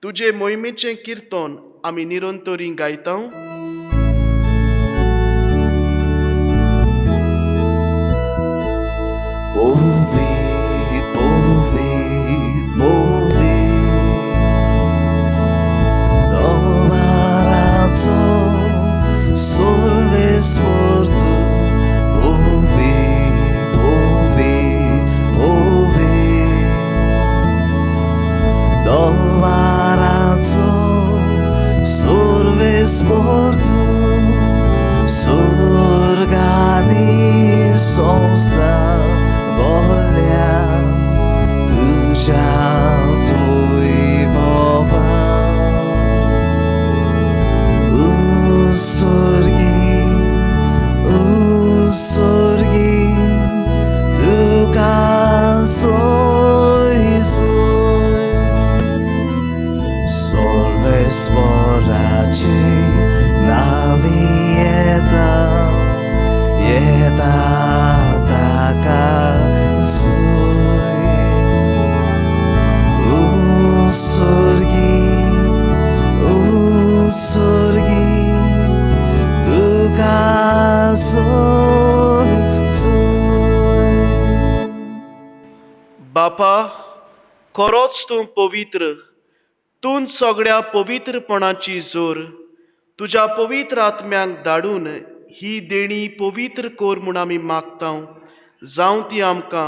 तुजे मोहिमेचें किर्तन आमी निरंतरी गायता Movit, movit, movit Domarazo solves por tu Movit, movit, movit Domarazo solves por tu Surgani sonsa Volia tuja twój mowa usorgi tuka soy solves poraci na wieta Jeda taka zły usorgi tuka zły बापा खरोच तूं पवित्र तूं सगळ्या पवित्रपणाची जोर तुज्या पवित्र आत्म्याक धाडून ही देणी पवित्र कोर म्हूण आमी मागता जावं ती आमकां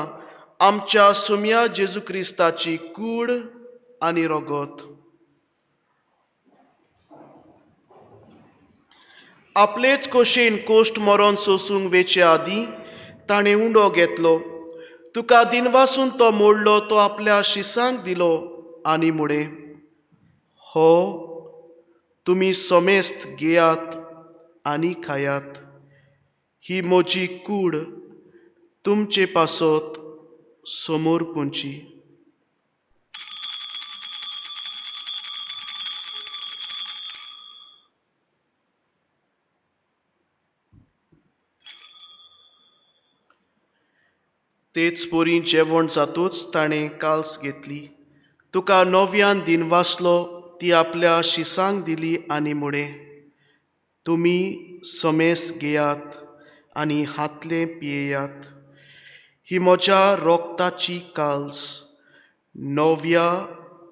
आमच्या सुम्या जेजू क्रिस्ताची कूड आनी रगत आपलेच खोशेन कोश्ट मरण सोसूंक वेचे आदीं ताणें उंडो घेतलो तुका दिनवासून तो मोडलो तो आपल्या शिसांक दिलो आनी मुडे हो तुमी समेस्त घेयात आनी खायात ही म्हजी कूड तुमचे पासत समोर पोंची तेच पोरी जेवण जातूच ताणें काल्स घेतली तुका नव्यान दिनवासलो ती आपल्या शिसांक दिली आनी मुडे तुमी समेस घेयात आनी हातलें पियेयात ही म्हज्या रोगताची काल्स नव्या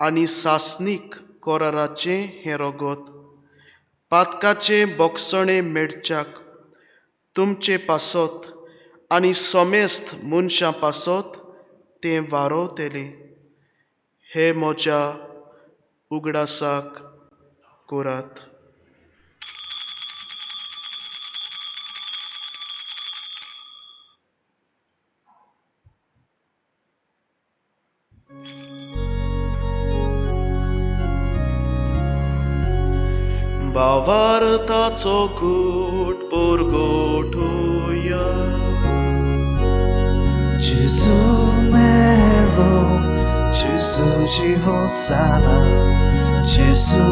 आनी सासणीक कोराराचें हें रगत पातकाचें बोगसणें मेडच्याक तुमचे पासत आनी समेस्त मनशां पासत तें वारोवतलें हे म्हज्या उगडासाक कोरात भावार्थाचो घोट परगोठुया. Gesù melo, Gesù vivo sala, Gesù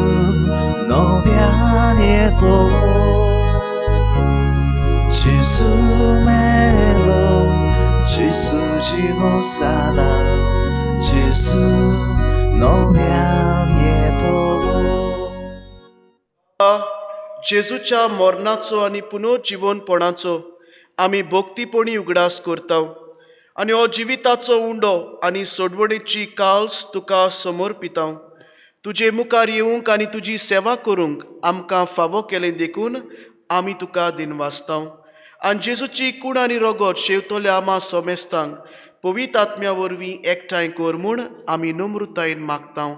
novianieto. Gesù melo, Gesù vivo sala, Gesù novianieto. जेजूच्या मरणाचो आनी पुनर्जीवनपणाचो आमी भोक्तीपणी उगडास करता आनी हो जिविताचो उंडो आनी सोडवणेची काल्स तुका समर्पिता. तुजे मुखार येवंक आनी तुजी सेवा करूंक आमकां फावो केलें देखून आमी तुका दिनवासता. आनी जेजूची कूड आनी रगत शेवतल्या आमा सोमेस्तांक पवित्र आत्म्या वरवीं एकठांय कर म्हूण आमी नम्रतायेन मागता.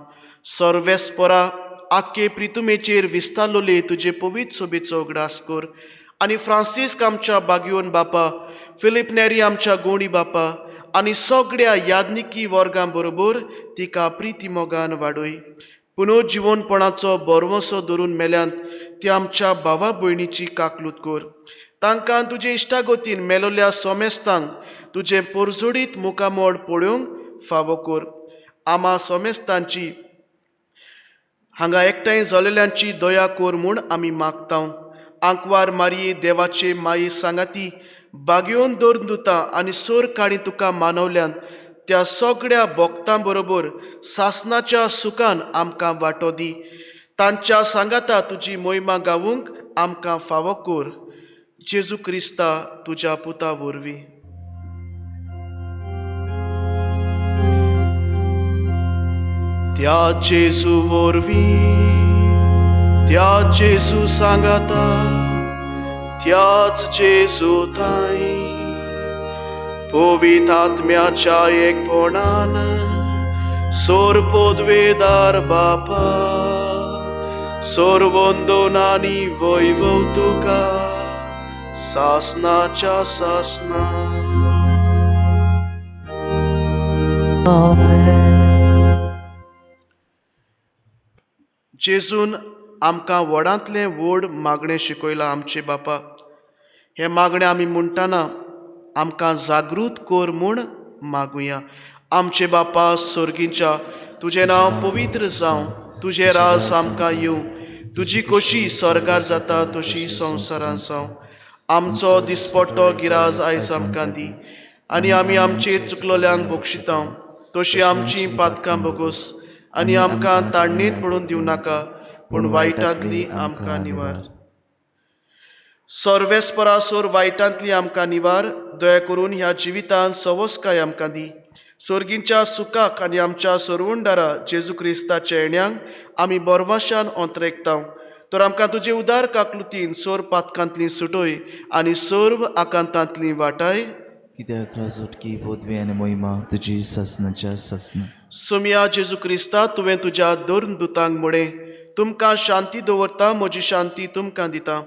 सर्वेस्परा आख्खे प्रितुमेचेर विस्तारलोले तुजे पवित्र सोबेचो उगडास कर आनी फ्रांसीस्क आमच्या बागयोन बापा, फिलिप नेरी आमच्या गोणी बापा आनी सगळ्या याज्ञिकी वर्गां बरोबर तिका प्रिती मोगान वाडय. पुनर्जीवनपणाचो बरवसो धरून मेल्यांत त्या आमच्या भावा भयणीची काकलूत कर. तांकां तुजे इश्टागतीन मेलोल्या सोमेस्तांक तुजें परजोडीत मुखामोड पळोवंक फावो कर. आमा सोमेस्तांची हांगा एकठांय जालेल्यांची दया कर म्हूण आमी मागता. आंकवार मारये देवाचे माये सांगाती बागयोन दवरून दिता आनी सोर काणी तुका मानवल्यान त्या सगळ्या भक्तां बरोबर सासणाच्या सुखान आमकां वांटो दी. तांच्या सांगाता तुजी मोहिमा गावूंक आमकां फावो कर. जेजू क्रिस्ता तुज्या पुता वरवीं. त्या जेजू वरवीं, त्या जेजू सांगाता, त्याच जेजू ताई पवित्र आत्म्याच्या एकपणान सोर पोदवेदार बापा सोर वंदन आनी वैभव तुका सासनाच्या सासना. जेजून आमकां व्हडांतलें व्हड मागणें शिकयलां आमचे बापा. हें मागणें आमी म्हणटाना आमकां जागृत कर म्हूण मागुया. आमचे बापा स्वर्गीच्या, तुजें नांव पवित्र जावं, तुजें राज आमकां येवं, तुजी कशी स्वर्गार जाता तशी संवसारांत जावं. आमचो दिसपट्टो गिराज आयज आमकां दी आनी आमी आमचेर चुकलोल्यांक बक्षिता तशी आमची पातकां बोगोस आनी आमकां ताळणेंत पडून दिवं नाका पूण वायटांतली आमकां निवार. सर्वेस्परासोर वायटांतली आमकां निवार. दया करून ह्या जिवितांत सवस्काय आमकां दी. सर्गींच्या सुखाक आनी आमच्या सर्वंडारा जेजू क्रिस्ताच्या येण्याक आमी बरवाशान अंतरेकता. तर आमकां तुजे उदार काकलुतीन सोर पातकांतली सुटय आनी सर्व आकांतांतली वाटाय. कित्याक राजवटकी पदवी आनी मोहिमा तुजी सासनाच्या सासना. सुम्या जेजू क्रिस्ता, तुवें तुज्या दोन दुतांक म्हळें, तुमकां शांती दवरता, म्हजी शांती तुमकां दिता.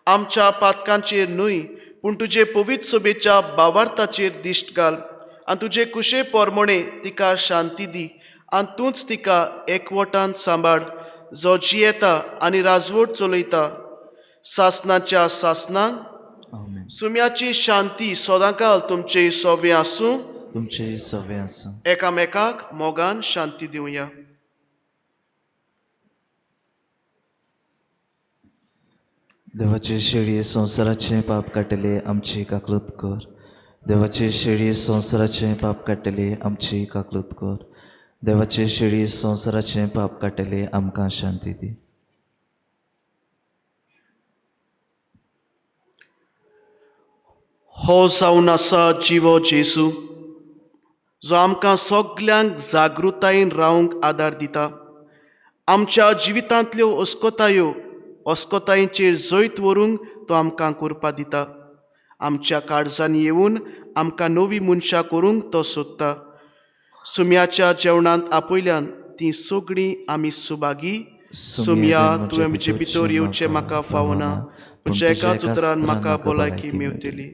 आमच्या पातकांचेर न्हय पूण तुजे पवित्र सोबेच्या भावार्थाचेर दिश्ट घाल आनी तुजे कुशे पोरमोणे तिका शांती दी आनी तूंच तिका एकवटान सांबाळ, जो जियेता आनी राजवट चलयता सासनाच्या सासनांक. आमेन. सुम्याची शांती सदांकाल तुमचे सोवे आसूं. तुमचे सवे आसूं. एकामेकाक मोगान शांती दिवया. देवाचे शेळये संवसाराचे पाप काडटले आमची काकलूत कर. देवाचे शेळये संवसाराचे पाप काडटले आमची काकलूत कर. देवाचे शेळये संवसाराचे पाप काडटले आमकां शांती दी. हो जावन आसा जिवो जेजू, जो आमकां सगल्यांक जागृतायेन रावंक आदार दिता. आमच्या जिवितांतल्यो अस्कोतायेचेर जैत व्हरूंक तो आमकां करपा दिता. आमच्या काळजांनी येवन आमकां नवी मनशां करूंक तो सोदता. सुम्याच्या जेवणांत आपयल्यान ती सगळीं आमी सुभागी. सुम्या, तुवें म्हजे भितर येवचें म्हाका फावना, तुज्या एकाच उतरान म्हाका भलायकी मेवतली.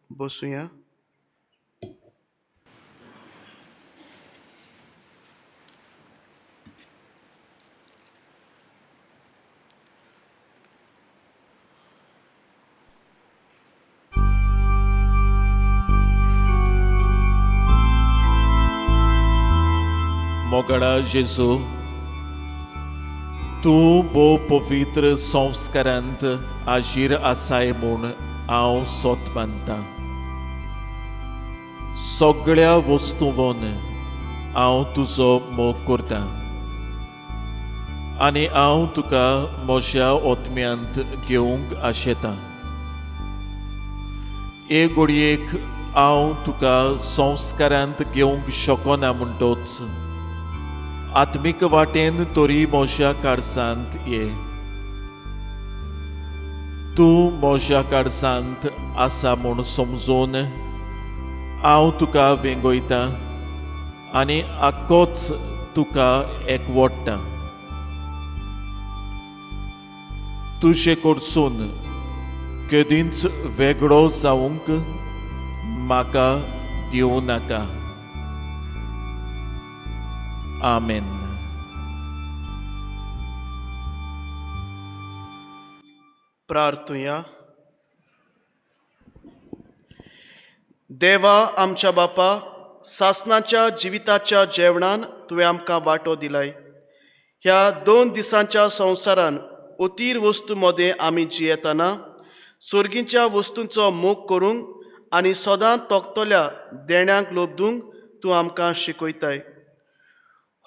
बसूया. मोगळा जेजू, तूं भोव पवित्र संस्कारांत आजीर आसाय म्हूण हांव सोत मानतां. सगळ्या वस्तूंवन हांव तुजो मोग करतां आनी हांव तुका म्हज्या ओतम्यांत घेवंक आशेतां. हे घडयेक हांव तुका संस्कारांत घेवंक शकना म्हणटोच आत्मीक वाटेन तरी म्हज्या कारसांत ये. तूं म्हज्या कारसांत आसा म्हूण समजून हांव तुका वेंगयतां आनी आख्खोच तुका एकवटतां. तुजे कडसून केदींच वेगळो जावंक म्हाका दिवं नाका. आमेन. प्रार्थुया. देवा आमच्या बापा, सासणाच्या जिविताच्या जेवणान तुवें आमकां वांटो दिलाय. ह्या 2 दिसांच्या संवसारान अतीर वस्तू मदें आमी जियेतना सर्गीच्या वस्तूंचो मोग करूंक आनी सदां तोखतल्या देण्यांक लोबदूंक तूं आमकां शिकयताय.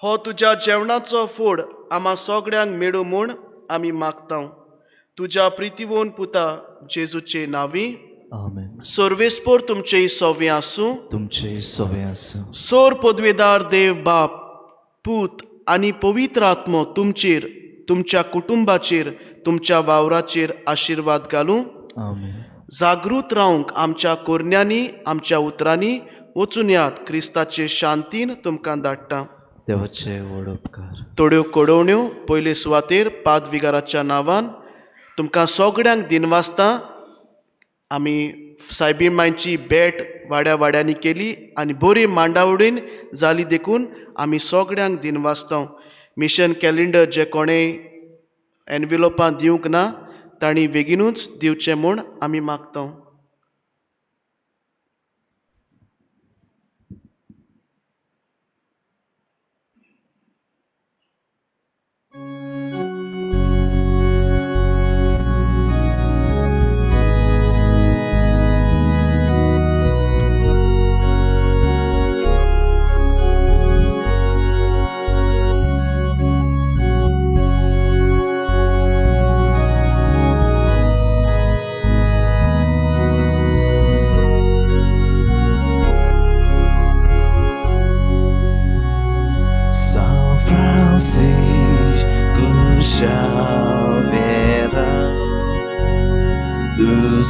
हो तुज्या जेवणाचो फोड आम्हा सगळ्यांक मेळूं म्हूण आमी मागतां. तुज्या प्रितीवोन पुता जेजूचे नांवी. आमेन. सर्वेस्पोर तुमचें सवें आसूं. तुमचे सवें आसूं. सोर पदवेदार देव बाप, पूत आनी पवित्र आत्मो तुमचेर, तुमच्या कुटुंबाचेर, तुमच्या वावराचेर आशिर्वाद घालूं. आमेन. जागृत रावंक आमच्या कोरण्यांनी, आमच्या उतरांनी वचून यात. क्रिस्ताचे शांतीन तुमकां धाडटा. देवाचे व्हड उपकार. थोड्यो कोडवण्यो पयले सुवातेर पादविगाराच्या नांवान तुमकां सगळ्यांक दिनवासता. आमी सायबीण मांयची भेट वाड्या वाड्यांनी केली आनी बरी मांडावळीन जाली देखून आमी सगळ्यांक दिनवासता. मिशन कॅलेंडर जे कोणें एनवेलोपां दिवंक ना तांणी बेगीनूच दिवचें म्हूण आमी मागता.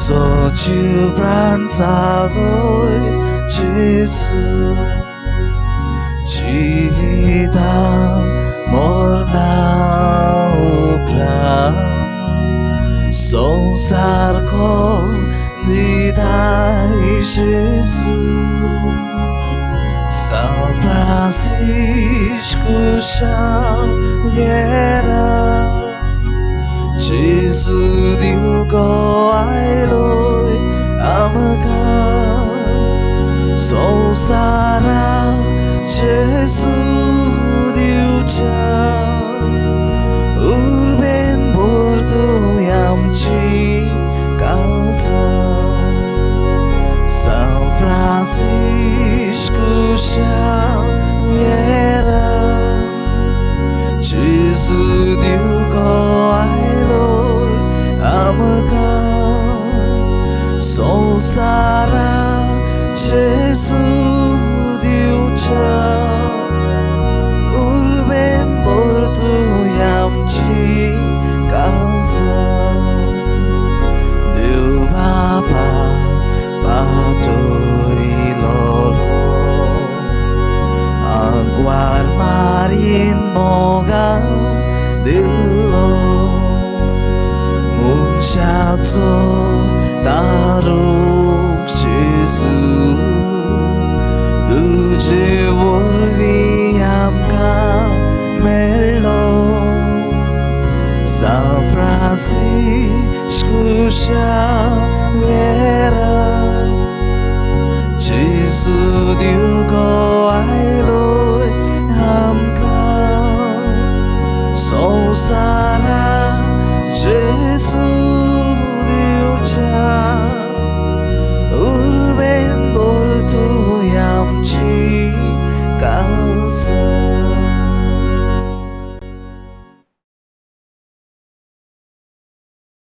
Socio pranzador Gesù, civitam morna upra, संसारको निदाई Gesù, São Francisco Xaviera, Jesus diugo ailoi amaka Sousara Jesus diucha Urben bordo yamchi kalza São Francisco Xaviera Jesus diugo ailoi amaka Sousara Jesus diucha Urben bordo yamchi kalza Deu Papa patoi lolo Anguar marin moga dillo Munchazo daruk Jesus Tuji volviamka mello San Francisco